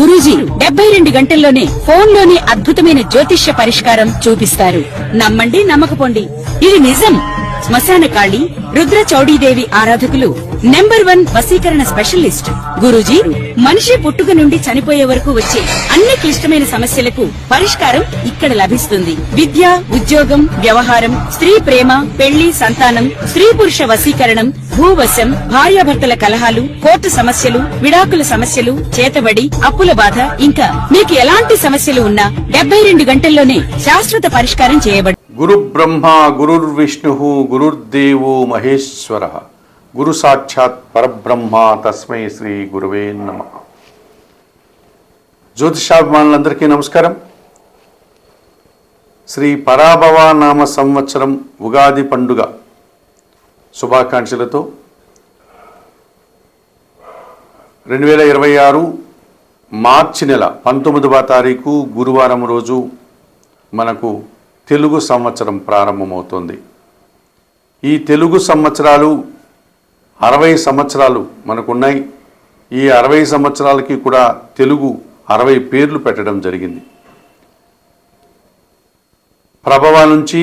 గురూజీ 72 గంటల్లోనే ఫోన్ లోనే అద్భుతమైన జ్యోతిష్య పరిష్కారం చూపిస్తారు. నమ్మండి, నమ్మకపోండి, ఇది నిజం. శ్మశాన కాళి రుద్ర చౌడీదేవి ఆరాధకులు నంబర్ 1 వశీకరణ స్పెషలిస్ట్ గురూజీ. మనిషి పుట్టుక నుండి చనిపోయే వరకు వచ్చే అన్ని క్లిష్టమైన సమస్యలకు పరిష్కారం ఇక్కడ లభిస్తుంది. విద్య, ఉద్యోగం, వ్యవహారం, స్త్రీ ప్రేమ, పెళ్లి, సంతానం, స్త్రీ పురుష వశీకరణం, భూవశం, భార్యాభర్తల కలహాలు, కోర్టు సమస్యలు, విడాకుల సమస్యలు, చేతబడి, అప్పుల బాధ, ఇంకా మీకు ఎలాంటి సమస్యలు ఉన్నా 72 గంటల్లోనే శాశ్వత పరిష్కారం చేయబడి. గురు బ్రహ్మ గురుర్విష్ణు గురుర్దేవో మహేశ్వర గురు సాక్షాత్ పరబ్రహ్మ తస్మై శ్రీ గురువే నమః. జ్యోతిషాభిమానులందరికీ నమస్కారం. శ్రీ పరాభవ నామ సంవత్సరం ఉగాది పండుగ శుభాకాంక్షలతో 2026 మార్చి నెల 19వ తారీఖు గురువారం రోజు మనకు తెలుగు సంవత్సరం ప్రారంభమవుతోంది. ఈ తెలుగు సంవత్సరాలు 60 సంవత్సరాలు మనకున్నాయి. ఈ 60 సంవత్సరాలకి కూడా తెలుగు 60 పేర్లు పెట్టడం జరిగింది. ప్రభవ నుంచి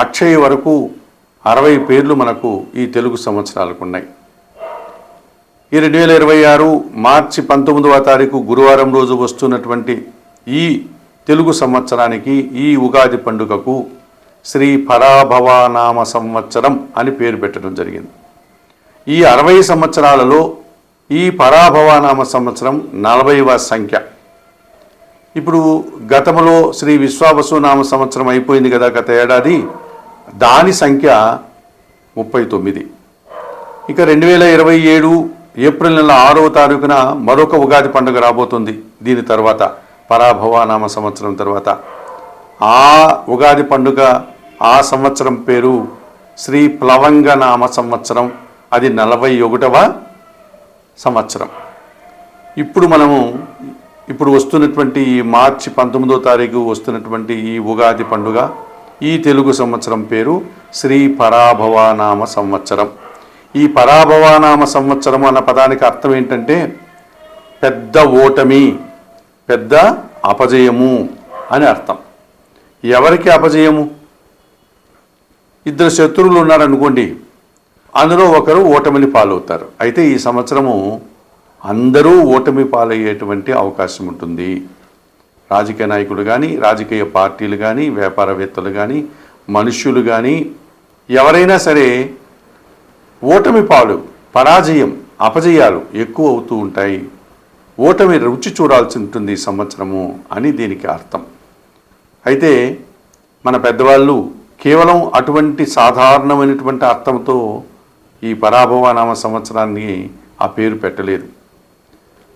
అక్షయ వరకు 60 పేర్లు మనకు ఈ తెలుగు సంవత్సరాలకు ఉన్నాయి. ఈ 2026 మార్చి 19వ తారీఖు గురువారం రోజు వస్తున్నటువంటి ఈ తెలుగు సంవత్సరానికి, ఈ ఉగాది పండుగకు శ్రీ పరాభవ నామ సంవత్సరం అని పేరు పెట్టడం జరిగింది. ఈ 60 సంవత్సరాలలో ఈ పరాభవ నామ సంవత్సరం 40వ సంఖ్య. ఇప్పుడు గతంలో శ్రీ విశ్వావసు నామ సంవత్సరం అయిపోయింది కదా గత ఏడాది, దాని సంఖ్య 39. ఇక 2027 ఏప్రిల్ నెల 6వ తారీఖున మరొక ఉగాది పండుగ రాబోతుంది. దీని తర్వాత పరాభవ నామ సంవత్సరం తర్వాత ఆ ఉగాది పండుగ, ఆ సంవత్సరం పేరు శ్రీ ప్లవంగ నామ సంవత్సరం. అది 41వ సంవత్సరం. ఇప్పుడు వస్తున్నటువంటి ఈ మార్చి 19వ తారీఖు వస్తున్నటువంటి ఈ ఉగాది పండుగ, ఈ తెలుగు సంవత్సరం పేరు శ్రీ పరాభవ నామ సంవత్సరం. ఈ పరాభవ నామ సంవత్సరం అన్న పదానికి అర్థం ఏంటంటే పెద్ద ఓటమి, పెద్ద అపజయము అని అర్థం. ఎవరికి అపజయము? ఇద్దరు శత్రువులు ఉన్నారనుకోండి, అందులో ఒకరు ఓటమిని పాలవుతారు. అయితే ఈ సంవత్సరము అందరూ ఓటమి పాలయ్యేటువంటి అవకాశం ఉంటుంది. రాజకీయ నాయకులు కానీ, రాజకీయ పార్టీలు కానీ, వ్యాపారవేత్తలు కానీ, మనుష్యులు కానీ, ఎవరైనా సరే ఓటమి పాలు, పరాజయం, అపజయాలు ఎక్కువ అవుతూ ఉంటాయి. ఓటమి రుచి చూడాల్సి ఉంటుంది ఈ సంవత్సరము అని దీనికి అర్థం. అయితే మన పెద్దవాళ్ళు కేవలం అటువంటి సాధారణమైనటువంటి అర్థంతో ఈ పరాభవ నామ సంవత్సరాన్ని ఆ పేరు పెట్టలేదు.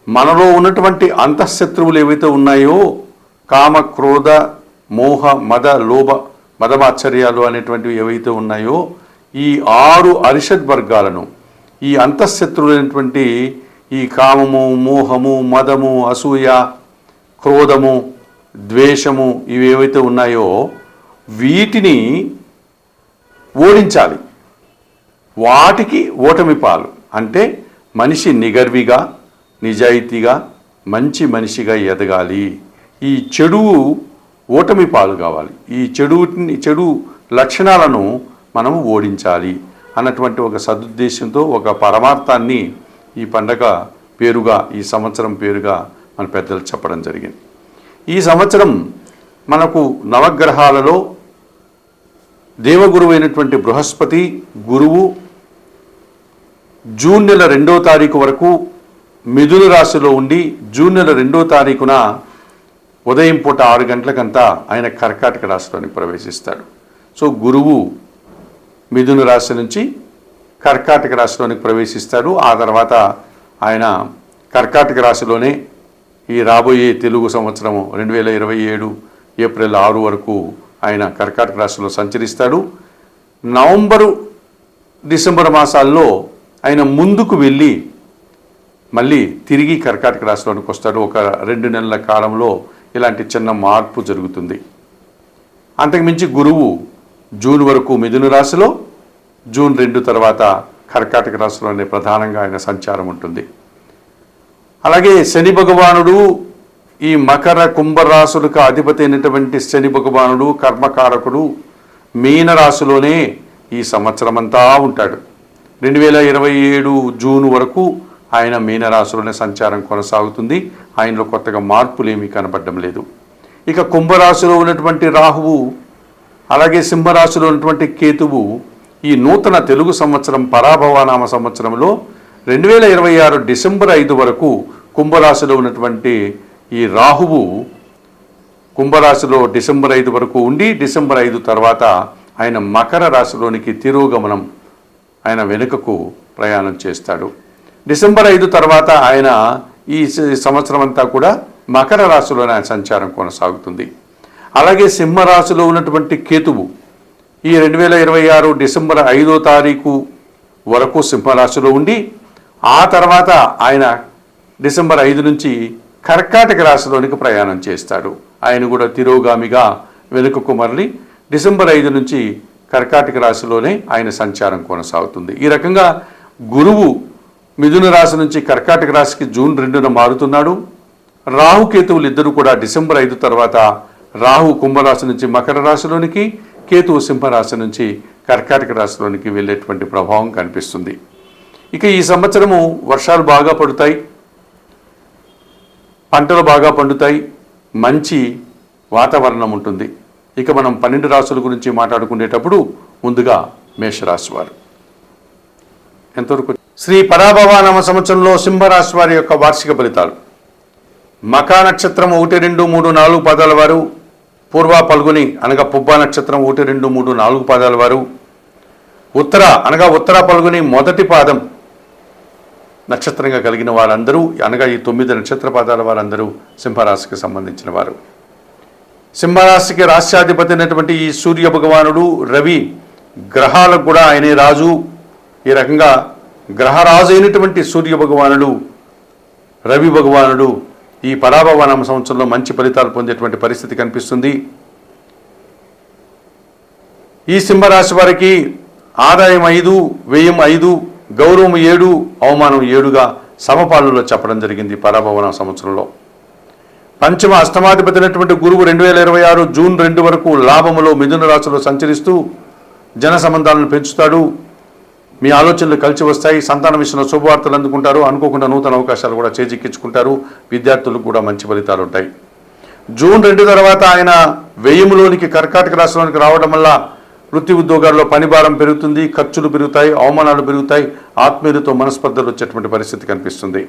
మనలో ఉన్నటువంటి అంతఃశత్రువులు ఏవైతే ఉన్నాయో, కామ, క్రోధ, మోహ, మద, లోభ, మదమాశ్చర్యాలు అనేటువంటివి ఏవైతే ఉన్నాయో, ఈ 6 అరిషడ్ వర్గాలను, ఈ అంతఃశత్రువులైనటువంటి ఈ కామము, మోహము, మదము, అసూయ, క్రోధము, ద్వేషము, ఇవి ఏవైతే ఉన్నాయో వీటిని ఓడించాలి. వాటికి ఓటమి పాలు. అంటే మనిషి నిగర్విగా, నిజాయితీగా, మంచి మనిషిగా ఎదగాలి. ఈ చెడు ఓటమి పాలు కావాలి. ఈ చెడు లక్షణాలను మనం ఓడించాలి అన్నటువంటి ఒక సదుద్దేశంతో, ఒక పరమార్థాన్ని ఈ పండగ పేరుగా, ఈ సంవత్సరం పేరుగా మన పెద్దలు చెప్పడం జరిగింది. ఈ సంవత్సరం మనకు నవగ్రహాలలో దేవగురువు అయినటువంటి బృహస్పతి గురువు జూన్ నెల 2వ తారీఖు వరకు మిథున రాశిలో ఉండి, జూన్ నెల 2వ తారీఖున ఉదయం పూట 6 గంటలకంతా ఆయన కర్కాటక రాశిలోనికి ప్రవేశిస్తాడు. సో గురువు మిథున రాశి నుంచి కర్కాటక రాశిలోనికి ప్రవేశిస్తాడు. ఆ తర్వాత ఆయన కర్కాటక రాశిలోనే ఈ రాబోయే తెలుగు సంవత్సరం 2027 ఏప్రిల్ 6 వరకు ఆయన కర్కాటక రాశిలో సంచరిస్తాడు. నవంబరు, డిసెంబర్ మాసాల్లో ఆయన ముందుకు వెళ్ళి మళ్ళీ తిరిగి కర్కాటక రాశిలోనికి వస్తాడు. ఒక 2 నెలల కాలంలో ఇలాంటి చిన్న మార్పు జరుగుతుంది. అంతకుమించి గురువు జూన్ వరకు మిథున రాశిలో, జూన్ 2 తర్వాత కర్కాటక రాశిలోనే ప్రధానంగా ఆయన సంచారం ఉంటుంది. అలాగే శని భగవానుడు ఈ మకర కుంభరాశులకు అధిపతి అయినటువంటి శని భగవానుడు కర్మకారకుడు మీనరాశిలోనే ఈ సంవత్సరం అంతా ఉంటాడు. 2027 జూన్ వరకు ఆయన మీనరాశిలోనే సంచారం కొనసాగుతుంది. ఆయనలో కొత్తగా మార్పులు ఏమీ కనబడడం లేదు. ఇక కుంభరాశిలో ఉన్నటువంటి రాహువు, అలాగే సింహరాశిలో ఉన్నటువంటి కేతువు ఈ నూతన తెలుగు సంవత్సరం పరాభవనామ సంవత్సరంలో 2026 డిసెంబర్ 5 వరకు కుంభరాశిలో ఉన్నటువంటి ఈ రాహువు కుంభరాశిలో డిసెంబర్ 5 వరకు ఉండి డిసెంబర్ 5 తర్వాత ఆయన మకర రాశిలోనికి తిరోగమనం, ఆయన వెనుకకు ప్రయాణం చేస్తాడు. డిసెంబర్ 5 తర్వాత ఆయన ఈ సంవత్సరం అంతా కూడా మకర రాశిలోనే ఆయన సంచారం కొనసాగుతుంది. అలాగే సింహరాశిలో ఉన్నటువంటి కేతువు ఈ 2026 డిసెంబర్ 5వ తారీఖు వరకు సింహరాశిలో ఉండి ఆ తర్వాత ఆయన డిసెంబర్ 5 నుంచి కర్కాటక రాశిలోనికి ప్రయాణం చేస్తాడు. ఆయన కూడా తిరోగామిగా వెనుకకు మరలి డిసెంబర్ 5 నుంచి కర్కాటక రాశిలోనే ఆయన సంచారం కొనసాగుతుంది. ఈ రకంగా గురువు మిథున రాశి నుంచి కర్కాటక రాశికి జూన్ 2న మారుతున్నాడు. రాహుకేతువులు ఇద్దరు కూడా డిసెంబర్ 5 తర్వాత రాహు కుంభరాశి నుంచి మకర రాశిలోనికి, కేతువు సింహరాశి నుంచి కర్కాటక రాశిలోనికి వెళ్ళేటువంటి ప్రభావం కనిపిస్తుంది. ఇక ఈ సంవత్సరము వర్షాలు బాగా పడుతాయి, పంటలు బాగా పండుతాయి, మంచి వాతావరణం ఉంటుంది. ఇక మనం 12 రాశుల గురించి మాట్లాడుకునేటప్పుడు ముందుగా మేషరాశి వారు ఎంతవరకు శ్రీ పరాభవానామ సంవత్సరంలో సింహరాశి వారి యొక్క వార్షిక ఫలితాలు. మకా నక్షత్రం 1, 2, 3, 4 పాదాల వారు, పూర్వ పల్గుని అనగా పుబ్బా నక్షత్రం 1, 2, 3, 4 పాదాల వారు, ఉత్తర అనగా ఉత్తర పల్గుని మొదటి పాదం నక్షత్రంగా కలిగిన వారందరూ అనగా ఈ 9 నక్షత్ర పాదాల వారందరూ సింహరాశికి సంబంధించిన వారు. సింహరాశికి రాష్ట్రాధిపతి అయినటువంటి ఈ సూర్య భగవానుడు, రవి గ్రహాలకు కూడా ఆయనే రాజు. ఈ రకంగా గ్రహరాజు అయినటువంటి సూర్య భగవానుడు, రవి భగవానుడు ఈ పరాభవనామ సంవత్సరంలో మంచి ఫలితాలు పొందేటువంటి పరిస్థితి కనిపిస్తుంది. ఈ సింహరాశి వారికి ఆదాయం 5, వ్యయం 5, గౌరవం 7, అవమానం 7గా సమపాలులో చెప్పడం జరిగింది పరాభవన సంవత్సరంలో. పంచమ అష్టమాధిపతి అయినటువంటి గురువు 2026 జూన్ 2 వరకు లాభములో మిథున రాశిలో సంచరిస్తూ జన సంబంధాలను పెంచుతాడు. మీ ఆలోచనలు కలిసి వస్తాయి. సంతాన విషయంలో శుభవార్తలు అందుకుంటారు. అనుకోకుండా నూతన అవకాశాలు కూడా చేజిక్కించుకుంటారు. విద్యార్థులకు కూడా మంచి ఫలితాలు ఉంటాయి. జూన్ 2 తర్వాత ఆయన వ్యయములోనికి కర్కాటక రాశిలోనికి రావడం వల్ల వృత్తి ఉద్యోగాల్లో పని భారం పెరుగుతుంది, ఖర్చులు పెరుగుతాయి, అవమానాలు పెరుగుతాయి, ఆత్మీయులతో మనస్పర్ధలు వచ్చేటువంటి పరిస్థితి కనిపిస్తుంది.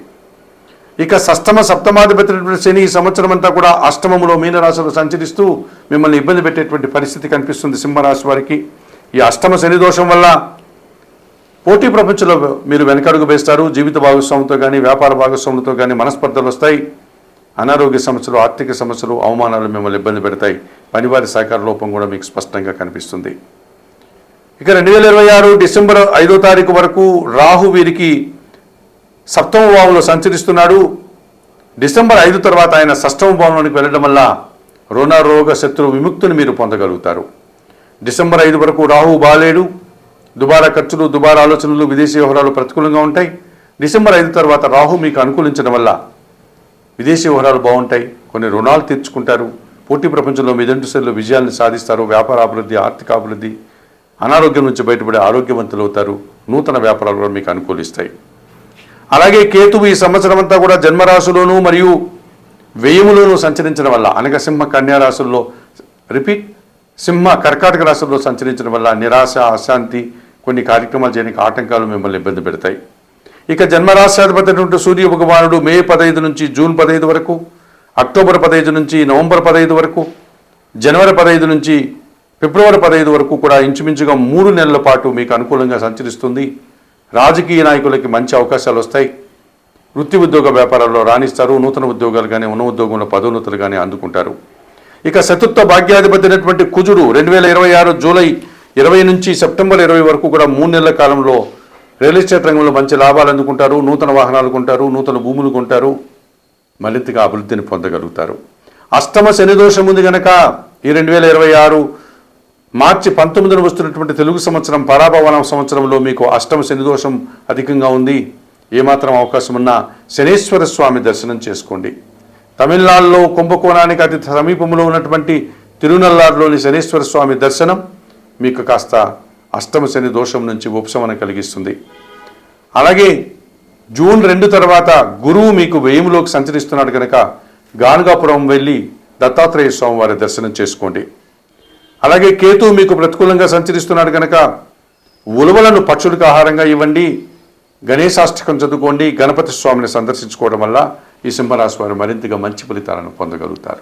ఇక సప్తమాధిపతి శని ఈ సంవత్సరం అంతా కూడా అష్టమములో మీనరాశిలో సంచరిస్తూ మిమ్మల్ని ఇబ్బంది పెట్టేటువంటి పరిస్థితి కనిపిస్తుంది సింహరాశి వారికి. ఈ అష్టమ శని దోషం వల్ల పోటీ ప్రపంచంలో మీరు వెనకడుగు వేస్తారు. జీవిత భాగస్వామితో కానీ వ్యాపార భాగస్వాములతో కానీ మనస్పర్ధలు వస్తాయి. అనారోగ్య సమస్యలు, ఆర్థిక సమస్యలు, అవమానాలు మిమ్మల్ని ఇబ్బంది పెడతాయి. పనివారి సహకార లోపం కూడా మీకు స్పష్టంగా కనిపిస్తుంది. ఇక 2026 డిసెంబర్ 5వ తారీఖు వరకు రాహు వీరికి సప్తమ భావంలో సంచరిస్తున్నాడు. డిసెంబర్ 5 తర్వాత ఆయన షష్టమ భావంలోనికి వెళ్ళడం వల్ల రుణ రోగ శత్రు విముక్తిని మీరు పొందగలుగుతారు. డిసెంబర్ 5 వరకు రాహు బాలేడు. దుబారా ఖర్చులు, దుబారా ఆలోచనలు, విదేశీ వ్యవహారాలు ప్రతికూలంగా ఉంటాయి. డిసెంబర్ 5 తర్వాత రాహు మీకు అనుకూలించడం వల్ల విదేశీ వ్యవహారాలు బాగుంటాయి. కొన్ని రుణాలు తీర్చుకుంటారు. పోటీ ప్రపంచంలో మీదంటుసరిలో విజయాన్ని సాధిస్తారు. వ్యాపార అభివృద్ధి, ఆర్థిక అభివృద్ధి, అనారోగ్యం నుంచి బయటపడే ఆరోగ్యవంతులు అవుతారు. నూతన వ్యాపారాలు కూడా మీకు అనుకూలిస్తాయి. అలాగే కేతువు ఈ సంవత్సరం అంతా కూడా జన్మరాశిలోనూ మరియు వ్యయములోనూ సంచరించడం వల్ల అనగా సింహ కన్యా రాశుల్లో సింహ కర్కాటక రాశుల్లో సంచరించడం వల్ల నిరాశ, అశాంతి, కొన్ని కార్యక్రమాలు చేయడానికి ఆటంకాలు మిమ్మల్ని ఇబ్బంది పెడతాయి. ఇక జన్మరాశ్యాధిపతి సూర్య భగవానుడు మే 15 నుంచి జూన్ 15 వరకు, అక్టోబర్ 15 నుంచి నవంబర్ 15 వరకు, జనవరి 15 నుంచి ఫిబ్రవరి 15 వరకు కూడా ఇంచుమించుగా 3 నెలల పాటు మీకు అనుకూలంగా సంచరిస్తుంది. రాజకీయ నాయకులకి మంచి అవకాశాలు వస్తాయి. వృత్తి ఉద్యోగ వ్యాపారాల్లో రాణిస్తారు. నూతన ఉద్యోగాలు కానీ ఉన్న ఉద్యోగంలో పదోన్నతులు కానీ అందుకుంటారు. ఇక చతుర్థ భాగ్యాధిపతి అయినటువంటి కుజుడు 2026 జూలై 20 నుంచి సెప్టెంబర్ 20 వరకు కూడా 3 నెలల కాలంలో రియల్ ఎస్టేట్ రంగంలో మంచి లాభాలు అందుకుంటారు. నూతన వాహనాలు కొంటారు, నూతన భూములు కొంటారు, మరింతగా అభివృద్ధిని పొందగలుగుతారు. అష్టమ శని దోషం ఉంది కనుక ఈ 2026 మార్చి 19న వస్తున్నటువంటి తెలుగు సంవత్సరం పరాభవన సంవత్సరంలో మీకు అష్టమ శని దోషం అధికంగా ఉంది. ఏమాత్రం అవకాశం ఉన్నా శనేశ్వర స్వామి దర్శనం చేసుకోండి. తమిళనాడులో కుంభకోణానికి అతి సమీపంలో ఉన్నటువంటి తిరునల్లారులోని శనీశ్వర స్వామి దర్శనం మీకు కాస్త అష్టమ శని దోషం నుంచి ఉపశమనం కలిగిస్తుంది. అలాగే జూన్ 2 తర్వాత గురువు మీకు వ్యయంలోకి సంచరిస్తున్నాడు కనుక గాణగాపురం వెళ్ళి దత్తాత్రేయ స్వామి వారి దర్శనం చేసుకోండి. అలాగే కేతు మీకు ప్రతికూలంగా సంచరిస్తున్నాడు కనుక ఉలవలను పక్షులకు ఆహారంగా ఇవ్వండి, గణేశాష్టకం చదువుకోండి, గణపతి స్వామిని సందర్శించుకోవడం వల్ల ఈ సింహరాశి వారు మరింతగా మంచి ఫలితాలను పొందగలుగుతారు.